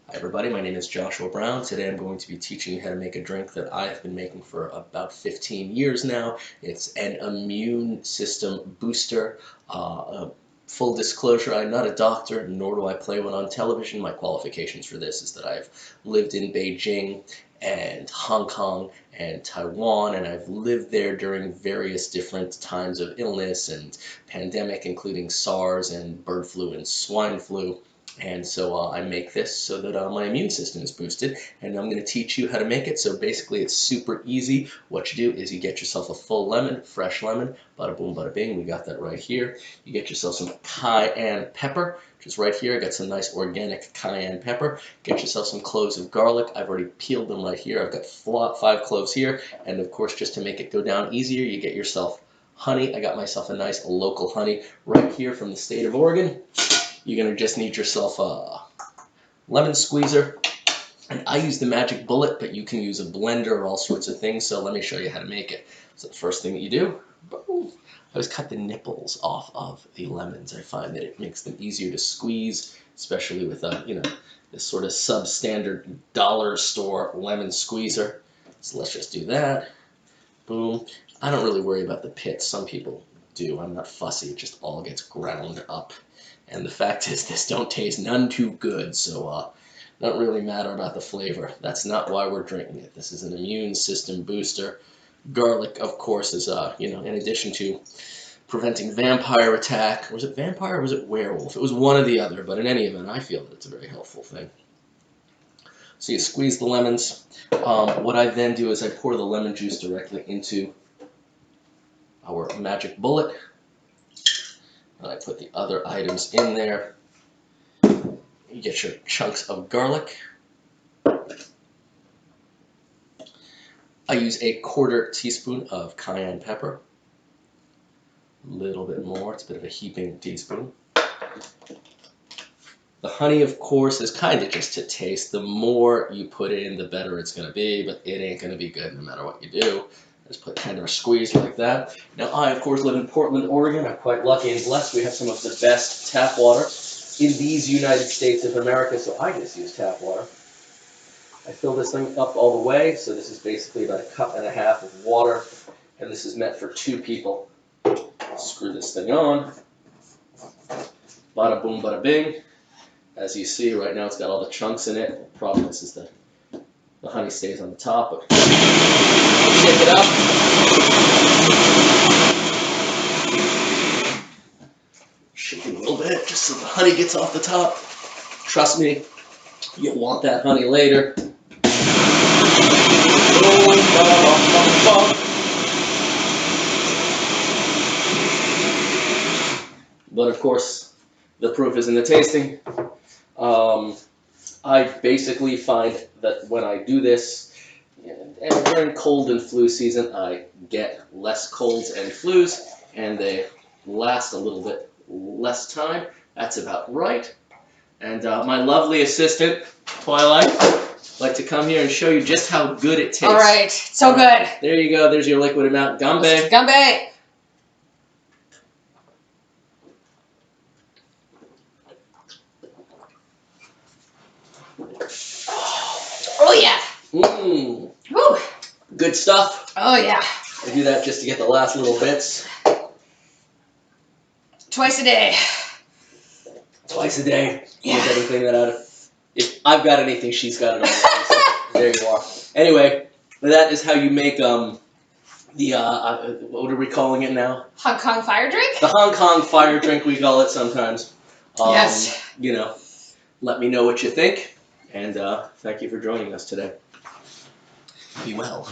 Hi everybody, my name is Joshua Brown. Today I'm going to be teaching you how to make a drink that I have been making for about 15 years now. It's an immune system booster. Full disclosure, I'm not a doctor, nor do I play one on television. My qualifications for this is that I've lived in Beijing and Hong Kong and Taiwan, and I've lived there during various different times of illness and pandemic, including SARS and bird flu and swine flu. And so I make this so that my immune system is boosted, and I'm going to teach you how to make it. So basically it's super easy. What you do is you get yourself a full lemon, fresh lemon, bada boom, bada bing, we got that right here. You get yourself some cayenne pepper, which is right here. I got some nice organic cayenne pepper. Get yourself some cloves of garlic. I've already peeled them right here. I've got 5 cloves here, and of course just to make it go down easier, you get yourself honey. I got myself a nice local honey right here from the state of Oregon. You're going to just need yourself a lemon squeezer, and I use the magic bullet, but you can use a blender or all sorts of things, so let me show you how to make it. So the first thing that you do, boom, I always cut the nipples off of the lemons. I find that it makes them easier to squeeze, especially with this sort of substandard dollar store lemon squeezer. So let's just do that. Boom. I don't really worry about the pits. Some people do. I'm not fussy. It just all gets ground up. And the fact is, this don't taste none too good, so don't really matter about the flavor. That's not why we're drinking it. This is an immune system booster. Garlic, of course, is in addition to preventing vampire attack. Was it vampire or was it werewolf? It was one or the other, but in any event, I feel that it's a very helpful thing. So you squeeze the lemons. What I then do is I pour the lemon juice directly into our magic bullet. And I put the other items in there. You get your chunks of garlic. I use a 1/4 teaspoon of cayenne pepper. A little bit more, it's a bit of a heaping teaspoon. The honey, of course, is kind of just to taste. The more you put in, the better it's going to be, but it ain't going to be good no matter what you do. Just put kind of a squeeze like that. Now, I, of course, live in Portland, Oregon. I'm quite lucky and blessed. We have some of the best tap water in these United States of America, so I just use tap water. I fill this thing up all the way, so this is basically about 1.5 cups of water, and this is meant for 2 people. Screw this thing on. Bada boom, bada bing. As you see, right now it's got all the chunks in it. The problem is that the honey stays on the top, but shake it up. Shake it a little bit, just so the honey gets off the top. Trust me, you'll want that honey later. But of course, the proof is in the tasting. I basically find that when I do this, and during cold and flu season, I get less colds and flus, and they last a little bit less time. That's about right. And my lovely assistant, Twilight, would like to come here and show you just how good it tastes. All right, so good. There you go. There's your liquid amount. Ganbei. Ganbei. Oh yeah. Mmm. Woo. Good stuff. Oh yeah. I do that just to get the last little bits. Twice a day. Twice a day. Yeah. Get everything that out of. If I've got anything, she's got it already. So there you are. Anyway, that is how you make what are we calling it now? Hong Kong fire drink? The Hong Kong fire drink, we call it sometimes. Yes. Let me know what you think, and thank you for joining us today. Be well.